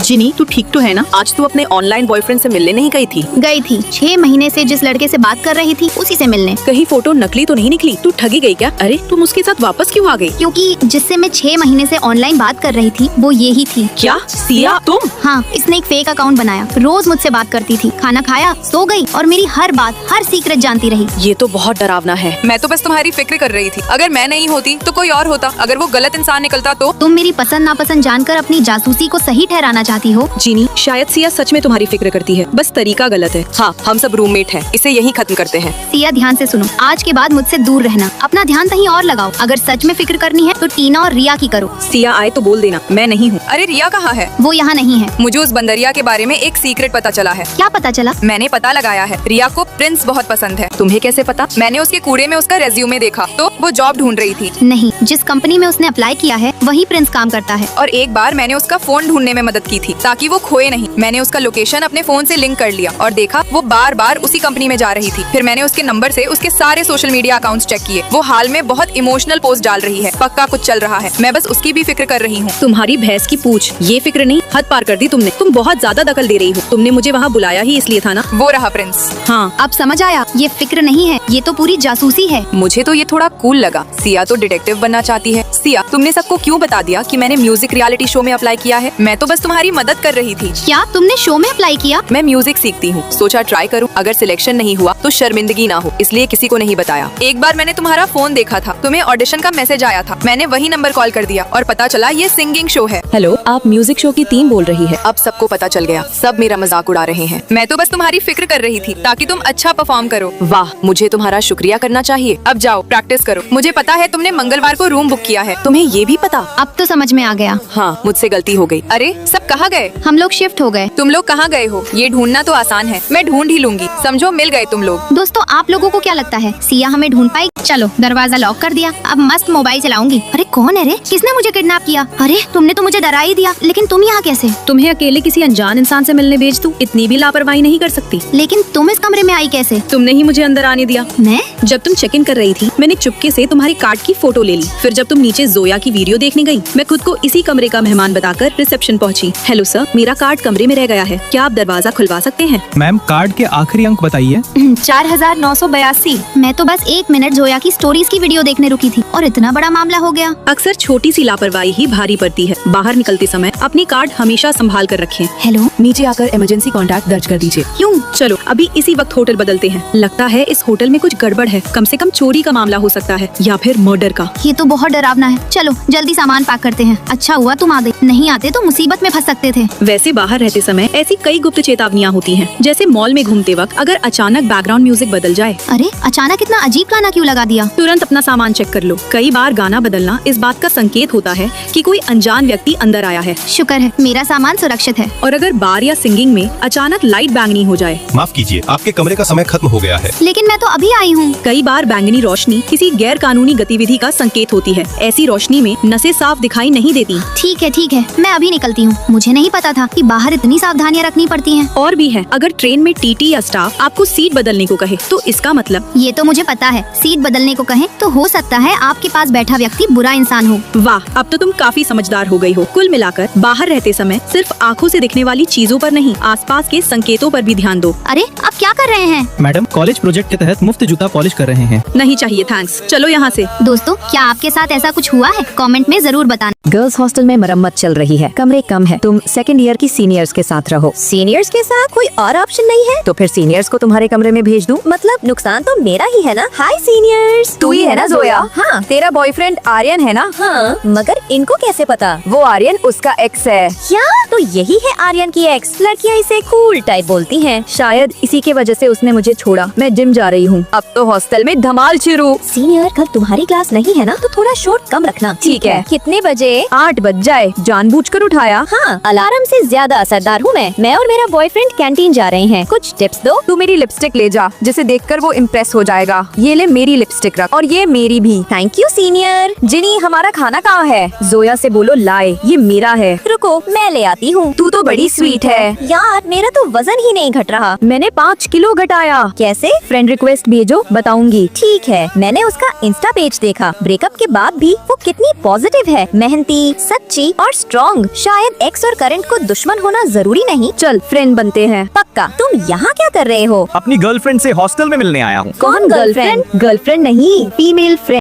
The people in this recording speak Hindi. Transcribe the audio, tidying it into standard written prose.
जिनी, तू ठीक तो है ना? आज तू अपने ऑनलाइन बॉयफ्रेंड से मिलने नहीं गई थी? गई थी, 6 महीने से जिस लड़के से बात कर रही थी उसी से मिलने। कहीं फोटो नकली तो नहीं निकली? तू ठगी गई क्या? अरे तुम उसके साथ वापस क्यों आ गई? क्योंकि जिससे मैं 6 महीने से ऑनलाइन बात कर रही थी वो ये ही थी। क्या सिया तुम? हाँ, इसने एक फेक अकाउंट बनाया, रोज मुझसे बात करती थी, खाना खाया, सो गई और मेरी हर बात, हर सीक्रेट जानती रही। ये तो बहुत डरावना है। मैं तो बस तुम्हारी फिक्र कर रही थी। अगर मैं नहीं होती तो कोई और होता। अगर वो गलत इंसान निकलता तो? तुम मेरी पसंद नापसंद जानकर अपनी जासूसी को सही ठहराना चाहती हो। जिनी, शायद सिया सच में तुम्हारी फिक्र करती है, बस तरीका गलत है। हाँ, हम सब रूममेट हैं। इसे यहीं खत्म करते हैं। सिया, ध्यान से सुनो, आज के बाद मुझसे दूर रहना, अपना ध्यान कहीं और लगाओ। अगर सच में फिक्र करनी है तो टीना और रिया की करो। सिया आए तो बोल देना, मैं नहीं हूँ। अरे रिया कहाँ है? वो यहाँ नहीं है। मुझे उस बंदरिया के बारे में एक सीक्रेट पता चला है। क्या पता चला? मैंने पता लगाया है, रिया को प्रिंस बहुत पसंद है। तुम्हें कैसे पता? मैंने उसके कूड़े में उसका रेज्यूमे देखा तो वो जॉब ढूंढ रही थी। नहीं, जिस कंपनी में उसने अप्लाई किया है वही प्रिंस काम करता है। और एक बार मैंने उसका फोन ढूंढने में मदद की थी ताकि वो खोए नहीं। मैंने उसका लोकेशन अपने फोन से लिंक कर लिया और देखा वो बार बार उसी कंपनी में जा रही थी। फिर मैंने उसके नंबर से उसके सारे सोशल मीडिया अकाउंट्स चेक किए। वो हाल में बहुत इमोशनल पोस्ट डाल रही है, पक्का कुछ चल रहा है। मैं बस उसकी भी फिक्र कर रही हूँ। तुम्हारी भैंस की पूछ, ये फिक्र नहीं, हद पार कर दी तुमने। तुम बहुत ज्यादा दखल दे रही हो। तुमने मुझे वहाँ बुलाया ही इसलिए था ना? वो रहा प्रिंस। हाँ, अब समझ आया, ये फिक्र नहीं है, ये तो पूरी जासूसी है। मुझे तो ये थोड़ा कूल लगा। सिया तो डिटेक्टिव बनना चाहती है। सिया, तुमने सबको क्यों बता दिया कि मैंने म्यूजिक रियलिटी शो में अप्लाई किया है? मैं तो बस तुम्हारी मदद कर रही थी। क्या तुमने शो में अप्लाई किया? मैं म्यूजिक सीखती हूँ, सोचा ट्राई करूँ। अगर सिलेक्शन नहीं हुआ तो शर्मिंदगी ना हो, इसलिए किसी को नहीं बताया। एक बार मैंने तुम्हारा फोन देखा था, तुम्हें ऑडिशन का मैसेज आया था। मैंने वही नंबर कॉल कर दिया और पता चला ये सिंगिंग शो है। हेलो, आप म्यूजिक शो की टीम बोल रही है? अब सबको पता चल गया, सब मेरा मजाक उड़ा रहे हैं। मैं तो बस तुम्हारी फिक्र कर रही थी ताकि तुम अच्छा परफॉर्म करो। वाह, मुझे तुम्हारा शुक्रिया करना चाहिए। अब जाओ प्रैक्टिस करो। मुझे पता है तुमने मंगलवार को रूम बुक किया है। तुम्हें ये भी पता? अब तो समझ में आ गया। हाँ, मुझसे गलती हो गई। अरे सब कहाँ गए? हम लोग शिफ्ट हो गए। तुम लोग कहाँ गए हो? ये ढूंढना तो आसान है, मैं ढूंढ ही लूंगी। समझो मिल गए तुम लोग। दोस्तों, आप लोगों को क्या लगता है सिया हमें ढूंढ पाएगी? चलो, दरवाजा लॉक कर दिया, अब मस्त मोबाइल चलाऊंगी। अरे कौन है रे? किसने मुझे किडनैप किया? अरे तुमने तो मुझे डरा ही दिया, लेकिन तुम यहाँ कैसे? तुम्हें अकेले किसी अनजान इंसान से मिलने भेज दूं? इतनी भी लापरवाही नहीं कर सकती। लेकिन तुम इस कमरे में आई कैसे? तुमने ही मुझे अंदर आने दिया। मैं? जब तुम चेक इन कर रही थी, मैंने चुपके से तुम्हारी कार्ड की फोटो ले ली। फिर जब तुम नीचे जोया की वीडियो देखने गई, मैं खुद को इसी कमरे का मेहमान बताकर रिसेप्शन पहुंची। हेलो सर, मेरा कार्ड कमरे में रह गया है, क्या आप दरवाजा खुलवा सकते हैं? मैम, कार्ड के आखिरी अंक बताइए। 4982। मैं तो बस 1 मिनट जोया की स्टोरीज की वीडियो देखने रुकी थी और इतना बड़ा मामला हो गया। अक्सर छोटी सी लापरवाही ही भारी पड़ती है। बाहर निकलते समय अपनी कार्ड हमेशा संभाल कर रखें। हेलो, नीचे आकर इमरजेंसी कॉन्टैक्ट दर्ज कर दीजिए। क्यों? चलो अभी इसी वक्त होटल बदलते हैं। लगता है इस होटल में कुछ गड़बड़ है। कम से कम चोरी का मामला हो सकता है या फिर मर्डर का। ये तो बहुत डरावना है। चलो जल्दी सामान पैक करते हैं। अच्छा हुआ तुम आ गई, नहीं आते तो मुसीबत में फंस सकते थे। वैसे बाहर रहते समय ऐसी कई गुप्त चेतावनियाँ होती हैं, जैसे मॉल में घूमते वक्त अगर अचानक बैकग्राउंड म्यूजिक बदल जाए। अरे अचानक इतना अजीब गाना क्यों लगा दिया? तुरंत अपना सामान चेक कर लो। कई बार गाना बदलना इस बात का संकेत होता है कि कोई अनजान व्यक्ति अंदर आया है। शुक्र है मेरा सामान सुरक्षित है। और अगर बार या सिंगिंग में अचानक लाइट बैंगनी हो जाए। माफ कीजिए, आपके कमरे का समय खत्म हो गया है। लेकिन मैं तो अभी आई हूँ। कई बार बैंगनी रोशनी किसी गैर कानूनी गतिविधि का संकेत होती है। ऐसी रोशनी में नसें साफ दिखाई नहीं देती। ठीक है, मैं अभी निकलती हूँ। मुझे नहीं पता था कि बाहर इतनी सावधानियाँ रखनी पड़ती हैं। और भी है, अगर ट्रेन में टीटी या स्टाफ आपको सीट बदलने को कहे तो इसका मतलब? ये तो मुझे पता है, सीट बदलने को कहें तो हो सकता है आपके पास बैठा व्यक्ति बुरा इंसान हो। वाह, अब तो तुम काफी समझदार हो गई हो। कुल मिलाकर बाहर रहते समय सिर्फ आँखों से दिखने वाली चीजों पर नहीं, आसपास के संकेतों पर भी ध्यान दो। अरे अब क्या कर रहे हैं? मैडम, कॉलेज प्रोजेक्ट के तहत मुफ्त जूता पॉलिश कर रहे हैं। नहीं चाहिए, थैंक्स। चलो यहाँ से। दोस्तों, क्या आपके साथ ऐसा कुछ हुआ है? कमेंट में जरूर बताना। गर्ल्स हॉस्टल में मरम्मत चल रही है, कमरे कम है, तुम सेकंड ईयर की सीनियर्स के साथ रहो। सीनियर्स के साथ कोई और ऑप्शन नहीं है? तो फिर सीनियर्स को तुम्हारे कमरे में भेज दूं? मतलब नुकसान तो मेरा ही है ना। हाय सीनियर्स। तू ही है ना जोया? हाँ। तेरा बॉयफ्रेंड आर्यन है ना? हाँ, मगर इनको कैसे पता? वो आर्यन उसका एक्स है। क्या? तो यही है आर्यन की एक्स? लड़कियाँ इसे कूल टाइप बोलती हैं। शायद इसी के वजह से उसने मुझे छोड़ा। मैं जिम जा रही हूँ, अब तो हॉस्टल में धमाल शुरू। सीनियर, कल तुम्हारी क्लास नहीं है ना, तो थोड़ा शोर कम रखना। ठीक है। कितने बजे? 8 बज जाए, जानबूझकर उठाया। हाँ, अलार्म से ज्यादा असरदार हूँ मैं और मेरा बॉयफ्रेंड कैंटीन जा रहे हैं, कुछ टिप्स दो। तू मेरी लिपस्टिक ले जा, जिसे देखकर वो इम्प्रेस हो जाएगा। ये ले मेरी लिपस्टिक रख, और ये मेरी भी। Thank you senior. जिनी, हमारा खाना कहाँ है? जोया से बोलो लाए, ये मेरा है। रुको, मैं ले आती हूँ। तू तो बड़ी स्वीट है। यार, मेरा तो वजन ही नहीं घट रहा। मैंने 5 किलो घटाया। कैसे? फ्रेंड रिक्वेस्ट भेजो, बताऊंगी। ठीक है, मैंने उसका इंस्टा पेज देखा। ब्रेकअप के बाद भी वो कितनी पॉजिटिव है, मेहनती मेहनती, सच्ची और स्ट्रॉन्ग। शायद एक्स और करंट को दुश्मन होना जरूरी नहीं। चल फ्रेंड बनते हैं। पक्का। तुम यहाँ क्या कर रहे हो? अपनी गर्लफ्रेंड से हॉस्टल में मिलने आया हूँ। कौन गर्लफ्रेंड? गर्लफ्रेंड नहीं, फीमेल फ्रेंड।